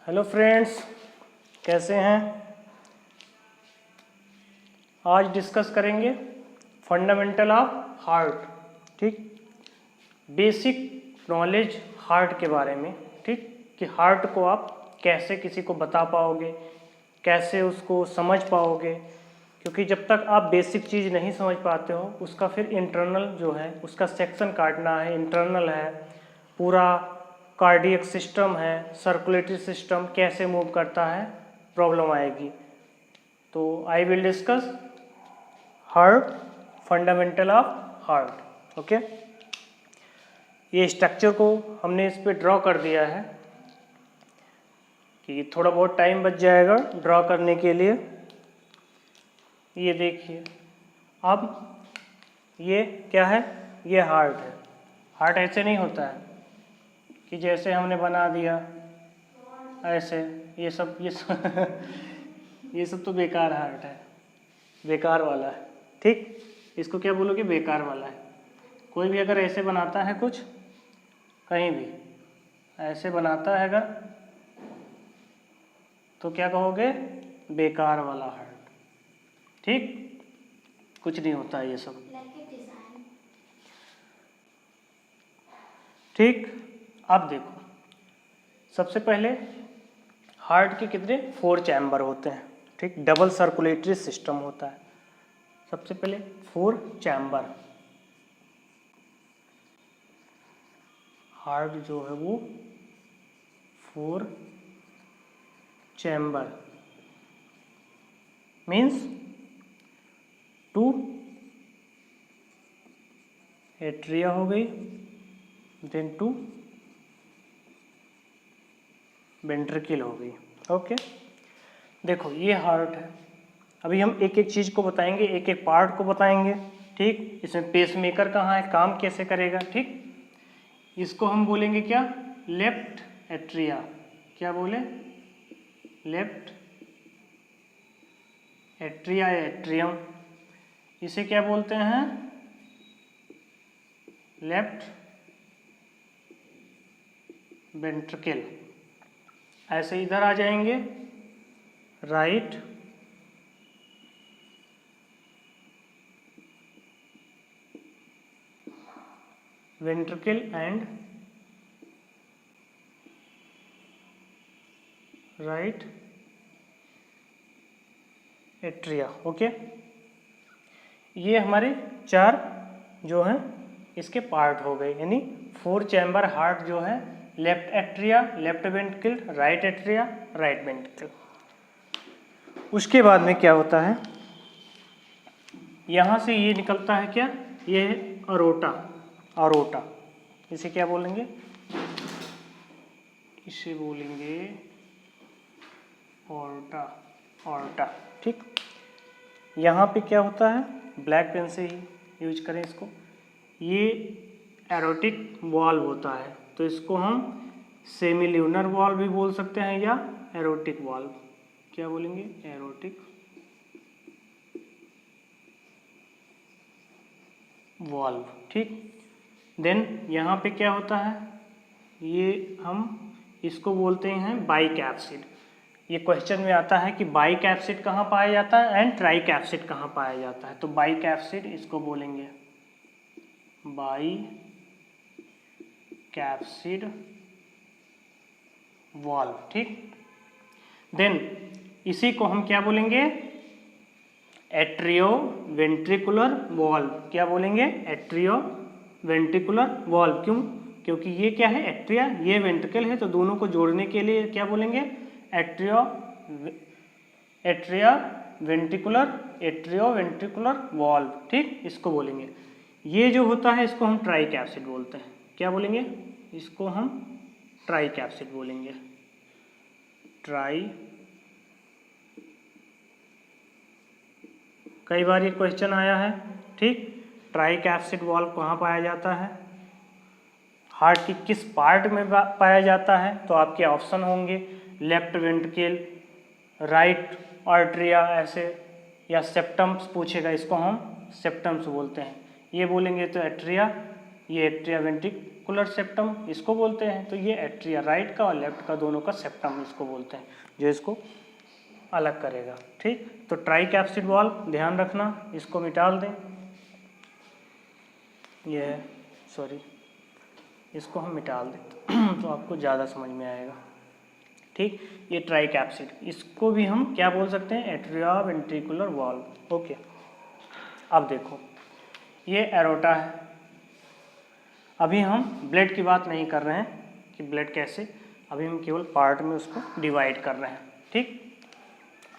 Hello friends, कैसे हैं। आज डिस्कस करेंगे फंडामेंटल ऑफ हार्ट। ठीक, बेसिक नॉलेज हार्ट के बारे में। ठीक, कि हार्ट को आप कैसे किसी को बता पाओगे, कैसे उसको समझ पाओगे, क्योंकि जब तक आप बेसिक चीज़ नहीं समझ पाते हो उसका फिर इंटरनल जो है उसका सेक्शन काटना है। इंटरनल है, पूरा कार्डियक सिस्टम है, सर्कुलेटरी सिस्टम कैसे मूव करता है, प्रॉब्लम आएगी। तो I will discuss heart, fundamental of heart. Okay, ये स्ट्रक्चर को हमने इस पे ड्रॉ कर दिया है कि थोड़ा बहुत टाइम बच जाएगा ड्रॉ करने के लिए। ये देखिए, अब ये क्या है, ये हार्ट है। हार्ट ऐसे नहीं होता है कि जैसे हमने बना दिया ऐसे, ये सब ये सब तो बेकार हार्ट है, बेकार वाला है। ठीक, इसको क्या बोलोगे, बेकार वाला है। कोई भी अगर ऐसे बनाता है कुछ, कहीं भी ऐसे बनाता है अगर, तो क्या कहोगे, बेकार वाला हार्ट। ठीक, कुछ नहीं होता है ये सब। ठीक, अब देखो, सबसे पहले हार्ट के कितने 4 चैम्बर होते हैं। ठीक, डबल सर्कुलेटरी सिस्टम होता है। सबसे पहले 4 चैम्बर हार्ट जो है वो 4 चैम्बर मीन्स 2 एट्रिया हो गई, देन 2 वेंट्रिकल हो गई। ओके, देखो ये हार्ट है। अभी हम एक एक चीज़ को बताएंगे, एक एक पार्ट को बताएंगे। ठीक, इसमें पेसमेकर कहाँ है, काम कैसे करेगा। ठीक, इसको हम बोलेंगे क्या, लेफ्ट एट्रिया। क्या बोले, लेफ्ट एट्रिया या एट्रियम। इसे क्या बोलते हैं, लेफ्ट वेंट्रिकल। ऐसे इधर आ जाएंगे, right ventricle and right atria. Okay, ये हमारे 4 जो हैं इसके पार्ट हो गए, यानी 4 चैम्बर हार्ट जो है, left atria, left ventricle, right atria, right ventricle. उसके बाद में क्या होता है, यहाँ से ये निकलता है क्या, ये है अरोटा। अरोटा, इसे क्या बोलेंगे, इसे बोलेंगे ऑर्टा। ऑर्टा, ठीक। यहाँ पे क्या होता है, ब्लैक पेन से ही यूज करें इसको, ये एरोटिक वॉल्व होता है, तो इसको हम सेमिल्यूनर वॉल्व भी बोल सकते हैं या एरोटिक वॉल्व। क्या बोलेंगे, एरोटिक वॉल्व। ठीक, देन यहाँ पे क्या होता है, ये हम इसको बोलते हैं बाइकैप्सिड। ये क्वेश्चन में आता है कि बाइकैप्सिड कहाँ पाया जाता है एंड ट्राइकैप्सिड कहाँ पाया जाता है। तो बाइकैप्सिड इसको बोलेंगे बाइकैप्सिड वॉल्व। ठीक, देन इसी को हम क्या बोलेंगे, एट्रियो वेंट्रिकुलर वॉल्व। क्या बोलेंगे, एट्रियो वेंट्रिकुलर वॉल्व। क्यों, क्योंकि ये क्या है, एट्रिया, ये वेंट्रिकल है, तो दोनों को जोड़ने के लिए क्या बोलेंगे, atrio atria ventricular, atrio ventricular valve. ठीक, इसको बोलेंगे। ये जो होता है इसको हम ट्राइकैप्सिड बोलते हैं। क्या बोलेंगे, इसको हम ट्राइकैप्सिड बोलेंगे, ट्राई। कई बार ये क्वेश्चन आया है। ठीक, ट्राइकैप्सिड वॉल्व कहाँ पाया जाता है, हार्ट की किस पार्ट में पाया जाता है, तो आपके ऑप्शन होंगे लेफ्ट वेंट्रिकल, राइट आर्टरिया ऐसे, या सेप्टम्स पूछेगा, इसको हम सेप्टम्स बोलते हैं। ये बोलेंगे तो एट्रिया, ये एट्रिया वेंट्रिकुलर वेंट्रिकुलर सेप्टम इसको बोलते हैं। तो ये एट्रिया राइट का और लेफ्ट का दोनों का सेप्टम इसको बोलते हैं, जो इसको अलग करेगा। ठीक, तो ट्राइकैप्सिड वाल्व ध्यान रखना, इसको मिटा दें, ये है, सॉरी इसको हम मिटा दें तो आपको ज़्यादा समझ में आएगा। ठीक, ये ट्राइकैप्सिड, इसको भी हम क्या बोल सकते हैं, एट्रिया वेंट्रिकुलर वाल्व। ओके, अब देखो ये एरोटा है। अभी हम ब्लड की बात नहीं कर रहे हैं कि ब्लड कैसे, अभी हम केवल पार्ट में उसको डिवाइड कर रहे हैं। ठीक,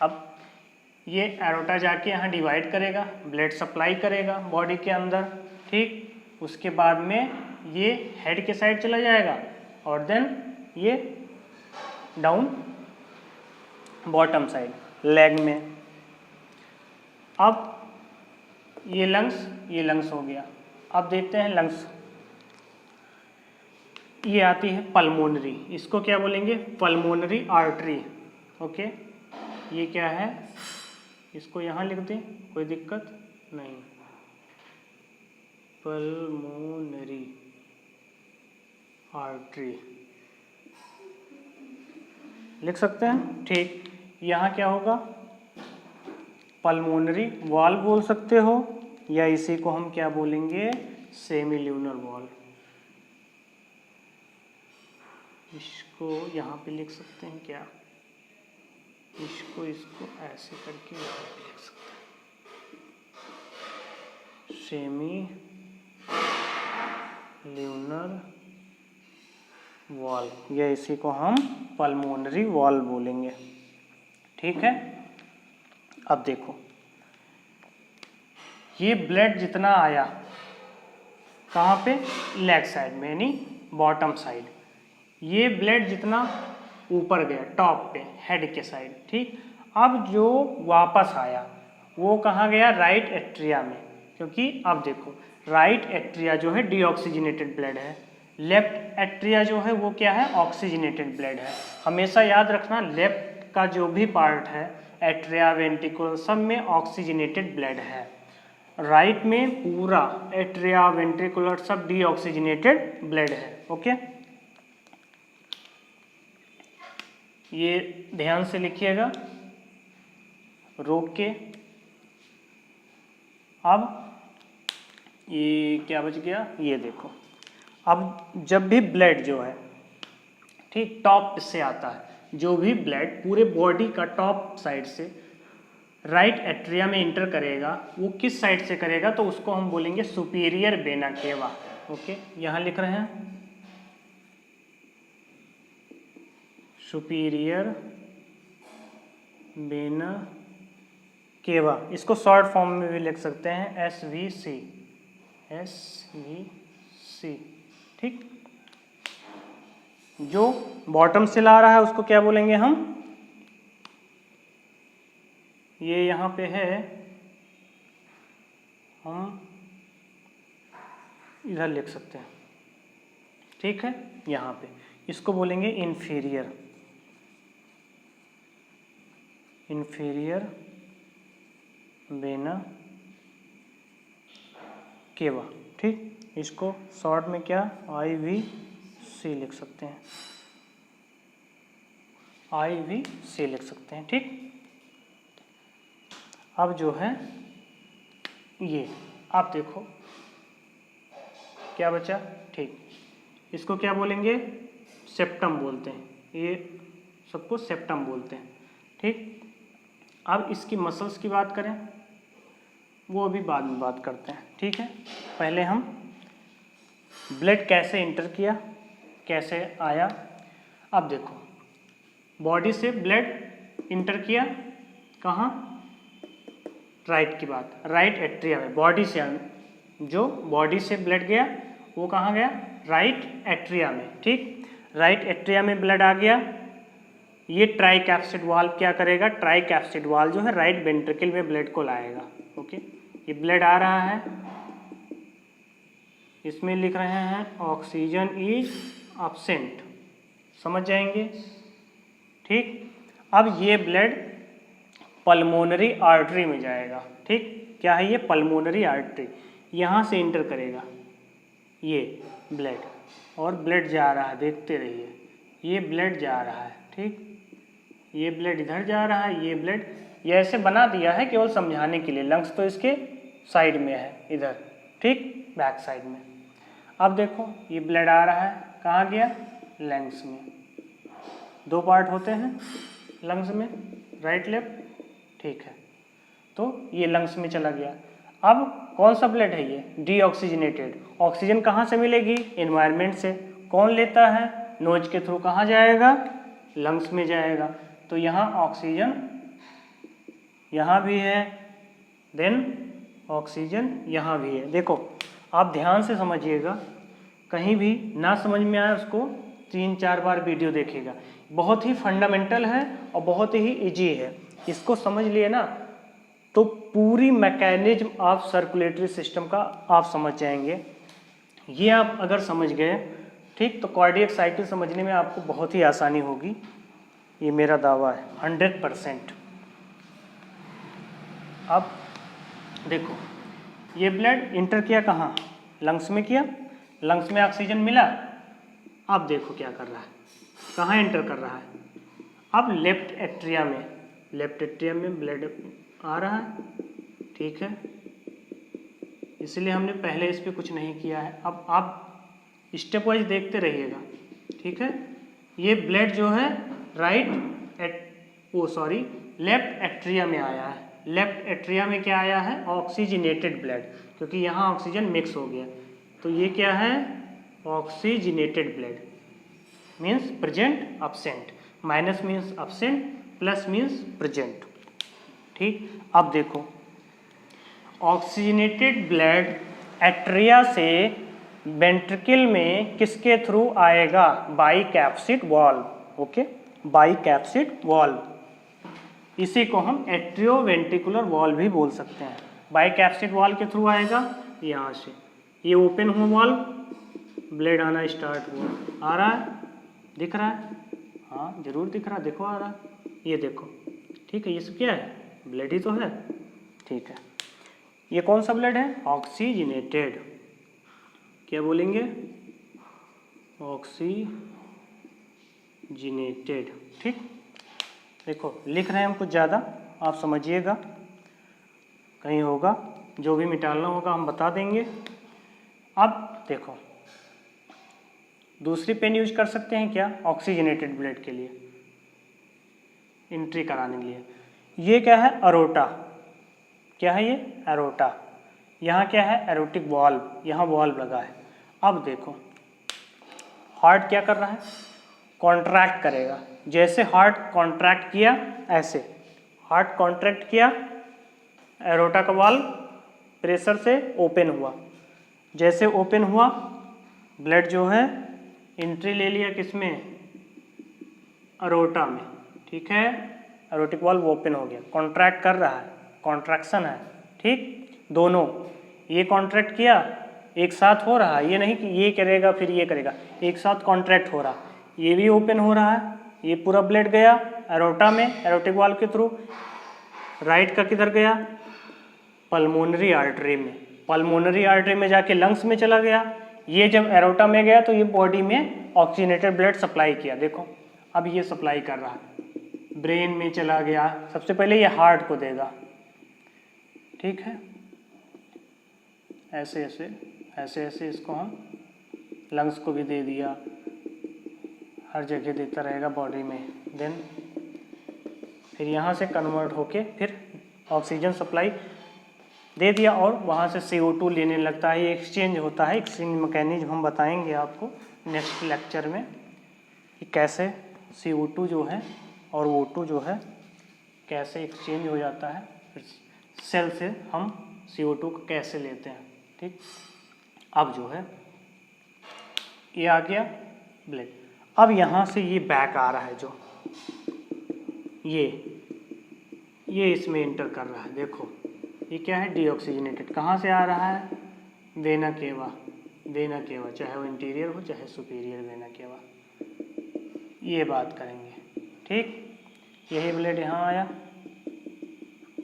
अब ये एरोटा जाके यहाँ डिवाइड करेगा, ब्लड सप्लाई करेगा बॉडी के अंदर। ठीक, उसके बाद में ये हेड के साइड चला जाएगा और देन ये डाउन बॉटम साइड लेग में। अब ये लंग्स हो गया। अब देखते हैं लंग्स, ये आती है पल्मोनरी, इसको क्या बोलेंगे, पल्मोनरी आर्टरी। ओके, ये क्या है, इसको यहाँ लिख दें, कोई दिक्कत नहीं, पल्मोनरी आर्टरी लिख सकते हैं। ठीक, यहाँ क्या होगा, पल्मोनरी वाल्व बोल सकते हो, या इसी को हम क्या बोलेंगे, सेमील्यूनर वाल्व। इसको यहाँ पे लिख सकते हैं क्या, इसको ऐसे करके यहाँ पे लिख सकते हैं, सेमी ल्यूनर वाल्व, या इसी को हम पल्मोनरी वाल्व बोलेंगे। ठीक है, अब देखो ये ब्लड जितना आया कहाँ पे, लेग साइड में, यानी बॉटम साइड, ये ब्लड जितना ऊपर गया टॉप पे हेड के साइड। ठीक, अब जो वापस आया वो कहाँ गया, राइट एट्रिया में, क्योंकि अब देखो राइट एट्रिया जो है डीऑक्सीजनेटेड ब्लड है, लेफ्ट एट्रिया जो है वो क्या है, ऑक्सीजनेटेड ब्लड है। हमेशा याद रखना लेफ्ट का जो भी पार्ट है, एट्रिया वेंट्रिकुलर, सब में ऑक्सीजनेटेड ब्लड है, राइट में पूरा एट्रिया वेंट्रिकुलर सब डीऑक्सीजनेटेड ब्लड है। ओके, ये ध्यान से लिखिएगा, रोक के। अब ये क्या बच गया, ये देखो, अब जब भी ब्लड जो है, ठीक, टॉप से आता है, जो भी ब्लड पूरे बॉडी का टॉप साइड से राइट एट्रिया में इंटर करेगा, वो किस साइड से करेगा, तो उसको हम बोलेंगे सुपीरियर वेना केवा। ओके, यहाँ लिख रहे हैं सुपीरियर वेना केवा, इसको शॉर्ट फॉर्म में भी लिख सकते हैं SVC। ठीक, जो बॉटम से ला रहा है उसको क्या बोलेंगे हम, ये यहाँ पे है, हम इधर लिख सकते हैं। ठीक है, यहाँ पे इसको बोलेंगे इंफीरियर वेना केवा। ठीक, इसको शॉर्ट में क्या, IVC लिख सकते हैं, IVC लिख सकते हैं। ठीक, अब जो है ये, आप देखो क्या बचा। ठीक, इसको क्या बोलेंगे, सेप्टम बोलते हैं, ये सबको सेप्टम बोलते हैं। ठीक, अब इसकी मसल्स की बात करें, वो अभी बाद में बात करते हैं। ठीक है, पहले हम ब्लड कैसे इंटर किया, कैसे आया। अब देखो बॉडी से ब्लड इंटर किया कहाँ, राइट की बात, राइट एट्रिया में, बॉडी से, जो बॉडी से ब्लड गया वो कहाँ गया, राइट एट्रिया में। ठीक, राइट एट्रिया में ब्लड आ गया, ये ट्राइकैप्सिड वाल्व क्या करेगा, ट्राइकैप्सिड वाल्व जो है राइट वेंट्रिकल में ब्लड को लाएगा। ओके, ये ब्लड आ रहा है, इसमें लिख रहे हैं ऑक्सीजन इज एब्सेंट, समझ जाएंगे। ठीक, अब ये ब्लड पल्मोनरी आर्टरी में जाएगा। ठीक, क्या है ये, पल्मोनरी आर्टरी, यहाँ से इंटर करेगा ये ब्लड। और ब्लड जा रहा है, देखते रहिए, ये ब्लड जा रहा है, ठीक, ये ब्लड इधर जा रहा है, ये ब्लड, ये ऐसे बना दिया है केवल समझाने के लिए। लंग्स तो इसके साइड में है इधर, ठीक, बैक साइड में। अब देखो ये ब्लड आ रहा है, कहाँ गया, लंग्स में। दो पार्ट होते हैं लंग्स में, राइट लेफ्ट, ठीक है, तो ये लंग्स में चला गया। अब कौन सा ब्लड है ये, डीऑक्सीजनेटेड। ऑक्सीजन कहाँ से मिलेगी, एनवायरनमेंट से। कौन लेता है, नोज के थ्रू कहाँ जाएगा, लंग्स में जाएगा। तो यहाँ ऑक्सीजन यहाँ भी है, देन ऑक्सीजन यहाँ भी है। देखो आप ध्यान से समझिएगा, कहीं भी ना समझ में आए उसको 3-4 बार वीडियो देखिएगा। बहुत ही फंडामेंटल है और बहुत ही इजी है। इसको समझ लिए ना तो पूरी मैकेनिज्म ऑफ सर्कुलेटरी सिस्टम का आप समझ जाएंगे। ये आप अगर समझ गए, ठीक, तो कार्डियक साइकिल समझने में आपको बहुत ही आसानी होगी। ये मेरा दावा है 100%। अब देखो ये ब्लड इंटर किया कहाँ, लंग्स में किया, लंग्स में ऑक्सीजन मिला। अब देखो क्या कर रहा है, कहाँ एंटर कर रहा है, अब लेफ्ट एट्रिया में, लेफ्ट एट्रिया में ब्लड आ रहा है, ठीक है, इसलिए हमने पहले इस पर कुछ नहीं किया है। अब आप स्टेप वाइज देखते रहिएगा, ठीक है। ये ब्लड जो है लेफ्ट एट्रिया में आया है। लेफ्ट एट्रिया में क्या आया है, ऑक्सीजनेटेड ब्लड, क्योंकि यहाँ ऑक्सीजन मिक्स हो गया। तो ये क्या है, oxygenated blood, means present absent, minus means absent, plus means present, ठीक। अब देखो ऑक्सीजनेटेड ब्लड एट्रिया से वेंट्रिकल में किसके थ्रू आएगा, bicuspid valve, okay, bicuspid valve. इसी को हम एट्रियोवेंट्रिकुलर वाल्व भी बोल सकते हैं। बाइकैप्सिड वाल्व के थ्रू आएगा, यहाँ से ये ओपन हुआ वाल्व, ब्लड आना स्टार्ट हुआ, आ रहा है, दिख रहा है, हाँ जरूर दिख रहा है, देखो आ रहा है, ये देखो, ठीक है। ये सब क्या है, ब्लड ही तो है, ठीक है। ये कौन सा ब्लड है, ऑक्सीजनेटेड, क्या बोलेंगे, ऑक्सीजनेटेड, ठीक। देखो लिख रहे हैं हम कुछ ज़्यादा, आप समझिएगा, कहीं होगा जो भी मिटाना होगा हम बता देंगे। अब देखो दूसरी पेन यूज कर सकते हैं क्या, ऑक्सीजनेटेड ब्लड के लिए एंट्री कराने के लिए। ये क्या है, अरोटा, क्या है ये, एरोटा। यहाँ क्या है, एरोटिक वाल्व, यहाँ वाल्व लगा है। अब देखो हार्ट क्या कर रहा है, कॉन्ट्रैक्ट करेगा। जैसे हार्ट कॉन्ट्रैक्ट किया, ऐसे हार्ट कॉन्ट्रैक्ट किया, एरोटा का वाल्व प्रेशर से ओपन हुआ। जैसे ओपन हुआ, ब्लड जो है एंट्री ले लिया किसमें, अरोटा में, ठीक है। एरोटिक वाल्व ओपन हो गया, कॉन्ट्रैक्ट कर रहा है, कॉन्ट्रैक्शन है, ठीक। दोनों ये कॉन्ट्रैक्ट किया, एक साथ हो रहा है, ये नहीं कि ये करेगा फिर ये करेगा, एक साथ कॉन्ट्रैक्ट हो रहा। ये भी ओपन हो रहा है, ये पूरा ब्लड गया एरोटा में, एरोटिक वाल्व के थ्रू। राइट का किधर गया, पल्मोनरी आर्टरी में, पल्मोनरी आर्टरी में जाके लंग्स में चला गया। ये जब एरोटा में गया तो ये बॉडी में ऑक्सीजनेटेड ब्लड सप्लाई किया। देखो अब ये सप्लाई कर रहा है, ब्रेन में चला गया, सबसे पहले ये हार्ट को देगा, ठीक है। ऐसे ऐसे ऐसे ऐसे इसको हम लंग्स को भी दे दिया, हर जगह देता रहेगा बॉडी में। देन फिर यहाँ से कन्वर्ट होके फिर ऑक्सीजन सप्लाई दे दिया और वहाँ से CO2 लेने लगता है। ये एक्सचेंज होता है, एक्सचेंज मैकेनिज्म हम बताएंगे आपको नेक्स्ट लेक्चर में कि कैसे CO2 जो है और O2 जो है कैसे एक्सचेंज हो जाता है, फिर सेल से हम CO2 को कैसे लेते हैं, ठीक। अब जो है ये आ गया ब्लड। अब यहाँ से ये बैक आ रहा है, जो ये इसमें एंटर कर रहा है। देखो ये क्या है, डीऑक्सीजनेटेड। कहाँ से आ रहा है, वेना केवा, वेना केवा, चाहे वो इंटीरियर हो चाहे सुपीरियर वेना केवा, ये बात करेंगे, ठीक। यही ब्लड यहाँ आया,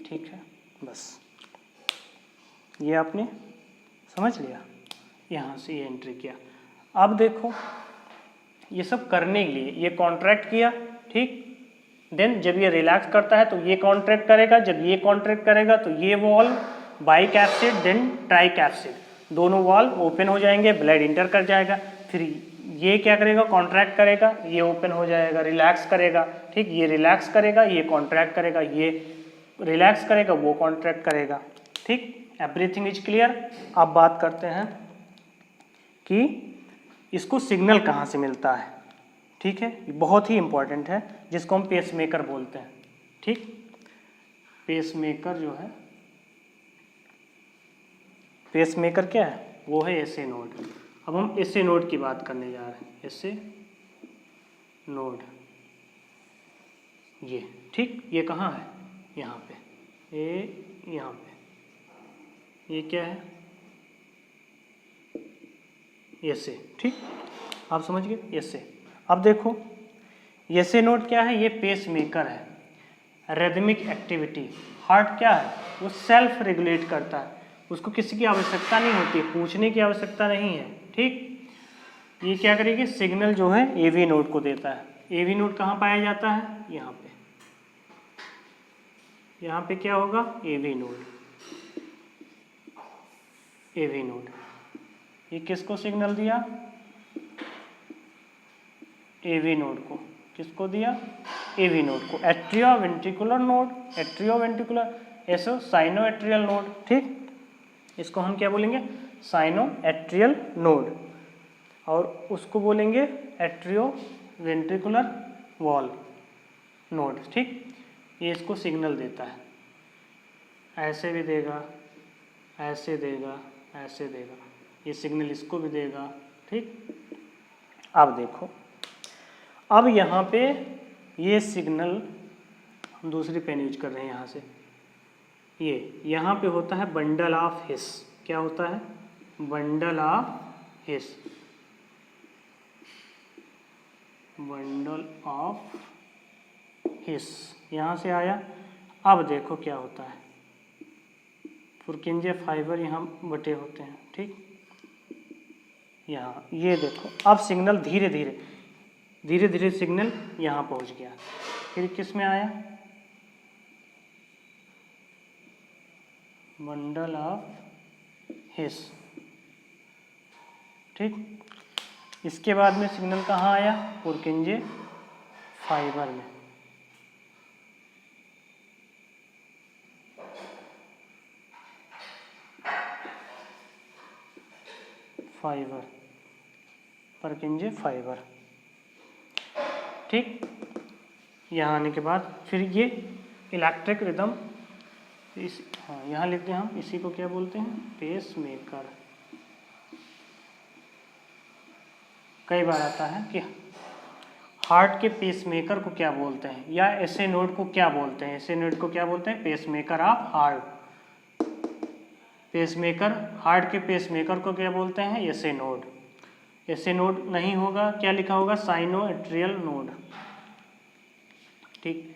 ठीक है, बस ये आपने समझ लिया। यहाँ से ये एंट्री किया। अब देखो ये सब करने के लिए ये कॉन्ट्रैक्ट किया, ठीक। देन जब ये रिलैक्स करता है तो ये कॉन्ट्रैक्ट करेगा, जब ये कॉन्ट्रैक्ट करेगा तो ये वॉल्व बाइकैप्सिड देन ट्राइकैप्सिड, दोनों वॉल्व ओपन हो जाएंगे, ब्लड इंटर कर जाएगा। फिर ये क्या करेगा, कॉन्ट्रैक्ट करेगा, ये ओपन हो जाएगा, रिलैक्स करेगा, ठीक। ये रिलैक्स करेगा, ये कॉन्ट्रैक्ट करेगा, ये रिलैक्स करेगा, वो कॉन्ट्रैक्ट करेगा, ठीक। Everything is clear. अब बात करते हैं कि इसको सिग्नल कहाँ से मिलता है, ठीक है। ये बहुत ही इंपॉर्टेंट है, जिसको हम पेसमेकर बोलते हैं, ठीक। पेसमेकर जो है, पेसमेकर क्या है, वो है एसए नोड। अब हम एसए नोड की बात करने जा रहे हैं, एसए नोड ये, ठीक। ये कहाँ है, यहाँ पे, ये यहाँ पे, ये क्या है, एसए, ठीक। आप समझ गए, एसए। अब देखो एसए नोड क्या है, ये पेसमेकर है। रिदमिक एक्टिविटी, हार्ट क्या है, वो सेल्फ रेगुलेट करता है, उसको किसी की आवश्यकता नहीं होती, पूछने की आवश्यकता नहीं है, ठीक। ये क्या करेगी, सिग्नल जो है एवी नोड को देता है। एवी नोड कहाँ पाया जाता है, यहाँ पे, यहाँ पे क्या होगा, एवी नोड, एवी नोड। ये किसको सिग्नल दिया, एवी नोड को, किसको दिया, एवी नोड को। Atrio ventricular node, atrio ventricular, ऐसो साइनो एट्रियल नोड, ठीक। इसको हम क्या बोलेंगे, साइनो एट्रियल नोड, और उसको बोलेंगे एट्रियो वेंट्रिकुलर वॉल नोड, ठीक। ये इसको सिग्नल देता है, ऐसे भी देगा, ऐसे देगा, ऐसे देगा, ये सिग्नल इसको भी देगा, ठीक। अब देखो, अब यहाँ पे ये सिग्नल हम दूसरी पेन यूज कर रहे हैं, यहाँ से ये यहाँ पे होता है बंडल ऑफ हिस। क्या होता है, bundle of his, bundle of his, यहाँ से आया। अब देखो क्या होता है, पुरकिंजे फाइबर यहाँ बटे होते हैं, ठीक। यहाँ ये देखो, अब सिग्नल धीरे धीरे धीरे धीरे सिग्नल यहाँ पहुँच गया, फिर किस में आया, बंडल ऑफ हिस, ठीक। इसके बाद में सिग्नल कहाँ आया, पुरकिंजे फाइबर में, फाइबर, पुरकिंजे फाइबर, ठीक। यहाँ आने के बाद फिर ये इलेक्ट्रिक रिदम, इस हाँ यहाँ लिखते हैं हम, इसी को क्या बोलते हैं, पेसमेकर। कई बार आता है कि हार्ट के पेसमेकर को क्या बोलते हैं, या एसए नोड को क्या बोलते हैं, एसए नोड को क्या बोलते हैं, pacemaker of heart. Pacemaker, heart के पेसमेकर को क्या बोलते हैं, एसए नोड। एसए नोड नहीं होगा, क्या लिखा होगा, साइनो एट्रियल नोड, ठीक।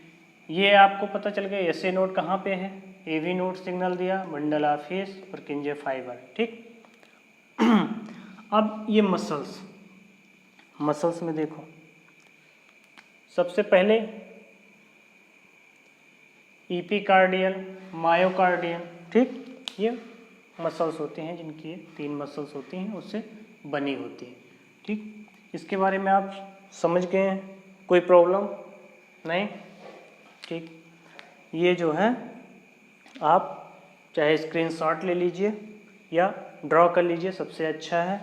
ये आपको पता चल गया एसए नोड कहाँ पे है, एवी नोड सिग्नल दिया, बंडल ऑफ हिस, पुरकिंजे फाइबर, ठीक। अब ये मसल्स, मसल्स में देखो, सबसे पहले इपिकार्डियल, मायोकार्डियल, ठीक। ये मसल्स होते हैं, जिनकी 3 मसल्स होती हैं, उससे बनी होती है, ठीक। इसके बारे में आप समझ गए हैं, कोई प्रॉब्लम नहीं, ठीक। ये जो है आप चाहे स्क्रीनशॉट ले लीजिए या ड्रॉ कर लीजिए, सबसे अच्छा है,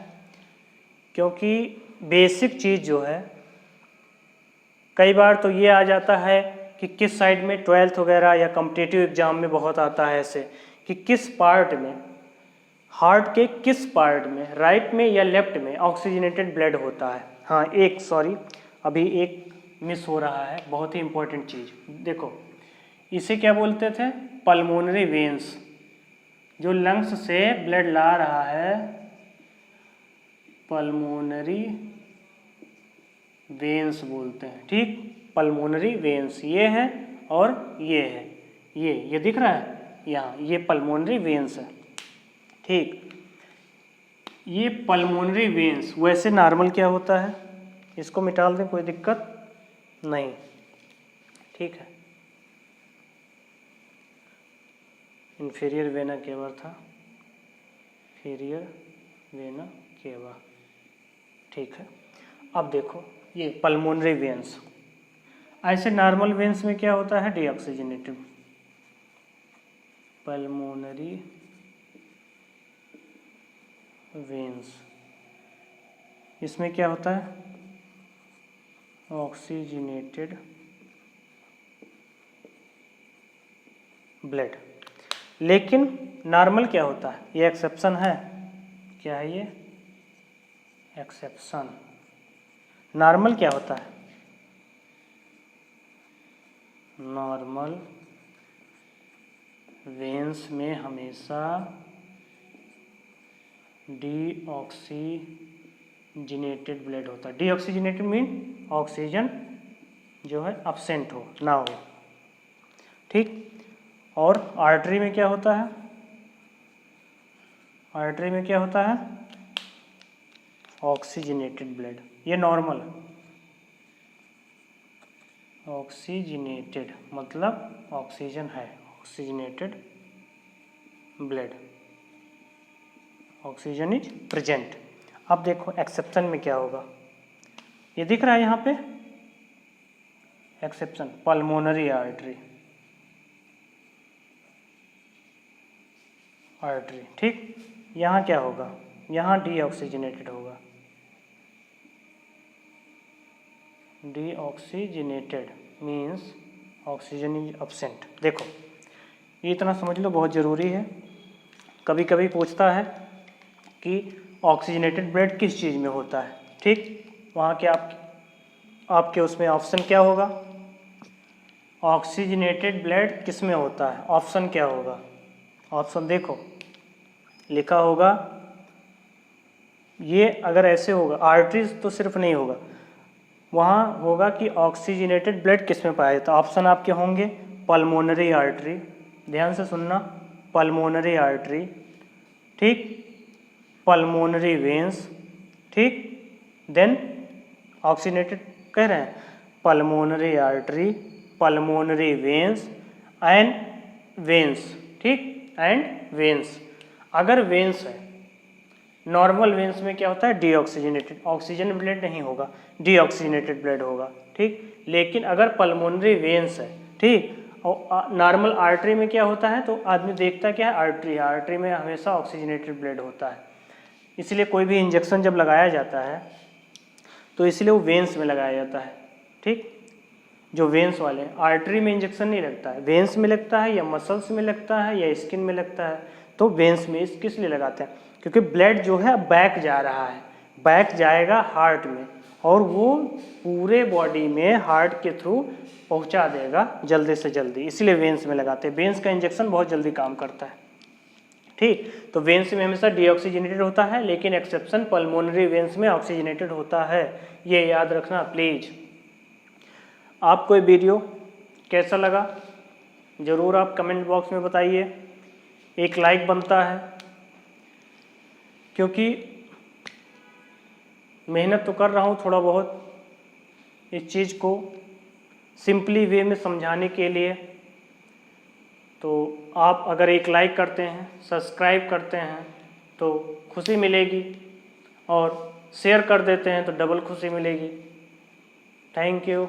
क्योंकि बेसिक चीज़ जो है, कई बार तो ये आ जाता है कि किस साइड में 12th वगैरह या कॉम्पिटिटिव एग्जाम में बहुत आता है ऐसे, कि किस पार्ट में, हार्ट के किस पार्ट में, राइट में या लेफ्ट में ऑक्सीजनेटेड ब्लड होता है। हाँ एक, सॉरी अभी एक मिस हो रहा है, बहुत ही इंपॉर्टेंट चीज़, देखो इसे क्या बोलते थे, पल्मोनरी वेन्स, जो लंग्स से ब्लड ला रहा है, पल्मोनरी वेन्स बोलते हैं, ठीक। पल्मोनरी वेन्स ये है और ये है, ये दिख रहा है यहाँ, ये पल्मोनरी वेन्स है, ठीक। ये पल्मोनरी वेन्स, वैसे नॉर्मल क्या होता है, इसको मिटा दें कोई दिक्कत नहीं, ठीक है। इंफीरियर वेना केवा था, इंफीरियर वेना केवा, ठीक है। अब देखो ये पल्मोनरी वेन्स, ऐसे नॉर्मल वेन्स में क्या होता है, डीऑक्सीजनेटेड। पल्मोनरी वेन्स, इसमें क्या होता है, ऑक्सीजनेटेड ब्लड। लेकिन नॉर्मल क्या होता है, ये एक्सेप्शन है, क्या है ये एक्सेप्शन। नॉर्मल क्या होता है, नॉर्मल वेन्स में हमेशा डीऑक्सीजनेटेड ब्लड होता है। डीऑक्सीजनेटेड मीन ऑक्सीजन जो है अब्सेंट हो, ना हो, ठीक। और आर्टरी में क्या होता है, आर्टरी में क्या होता है, ऑक्सीजनेटेड ब्लड। ये नॉर्मल, ऑक्सीजनेटेड मतलब ऑक्सीजन है, oxygenated blood, oxygen is present. अब देखो एक्सेप्शन में क्या होगा, ये दिख रहा है यहाँ पे एक्सेप्शन, पल्मोनरी आर्टरी, आर्टरी, ठीक। यहाँ क्या होगा, यहाँ डीऑक्सीजनेटेड होगा, deoxygenated means oxygen is absent. देखो ये इतना समझ लो, बहुत ज़रूरी है। कभी कभी पूछता है कि ऑक्सीजनेटेड ब्लड किस चीज़ में होता है, ठीक। वहाँ के आपके उसमें ऑप्शन क्या होगा, ऑक्सीजनेटेड ब्लड किस में होता है, ऑप्शन क्या होगा, ऑप्शन देखो लिखा होगा। ये अगर ऐसे होगा, आर्टरीज तो सिर्फ नहीं होगा, वहाँ होगा कि ऑक्सीजनेटेड ब्लड किस में पाया जाता है। ऑप्शन आपके होंगे पल्मोनरी आर्टरी, ध्यान से सुनना, पल्मोनरी आर्टरी, ठीक, पल्मोनरी वेन्स, ठीक, देन ऑक्सीजनेटेड कह रहे हैं, pulmonary artery, pulmonary veins and veins, ठीक, एंड वेन्स। अगर वेन्स है, नॉर्मल वेन्स में क्या होता है, डीऑक्सीजनेटेड, ऑक्सीजन ब्लड नहीं होगा, डीऑक्सीजनेटेड ब्लड होगा, ठीक। लेकिन अगर पल्मोनरी वेन्स है, ठीक, और नॉर्मल आर्टरी में क्या होता है, तो आदमी देखता क्या है, आर्टरी, आर्टरी में हमेशा ऑक्सीजनेटेड ब्लड होता है। इसलिए कोई भी इंजेक्शन जब लगाया जाता है तो इसलिए वो वेन्स में लगाया जाता है, ठीक। जो वेन्स वाले हैं, आर्टरी में इंजेक्शन नहीं लगता है, वेन्स में लगता है, या मसल्स में लगता है, या स्किन में लगता है। तो वेन्स में इस किस लिए लगाते हैं, क्योंकि ब्लड जो है बैक जा रहा है, बैक जाएगा हार्ट में, और वो पूरे बॉडी में हार्ट के थ्रू पहुंचा देगा जल्दी से जल्दी, इसलिए वेन्स में लगाते हैं। वेन्स का इंजेक्शन बहुत जल्दी काम करता है, ठीक। तो वेन्स में हमेशा डीऑक्सीजनेटेड होता है, लेकिन एक्सेप्शन पल्मोनरी वेन्स में ऑक्सीजनेटेड होता है, ये याद रखना प्लीज। आपको ये वीडियो कैसा लगा ज़रूर आप कमेंट बॉक्स में बताइए, एक लाइक बनता है, क्योंकि मेहनत तो कर रहा हूँ थोड़ा बहुत इस चीज़ को सिंपली वे में समझाने के लिए। तो आप अगर एक लाइक करते हैं, सब्सक्राइब करते हैं तो खुशी मिलेगी, और शेयर कर देते हैं तो डबल खुशी मिलेगी। Thank you.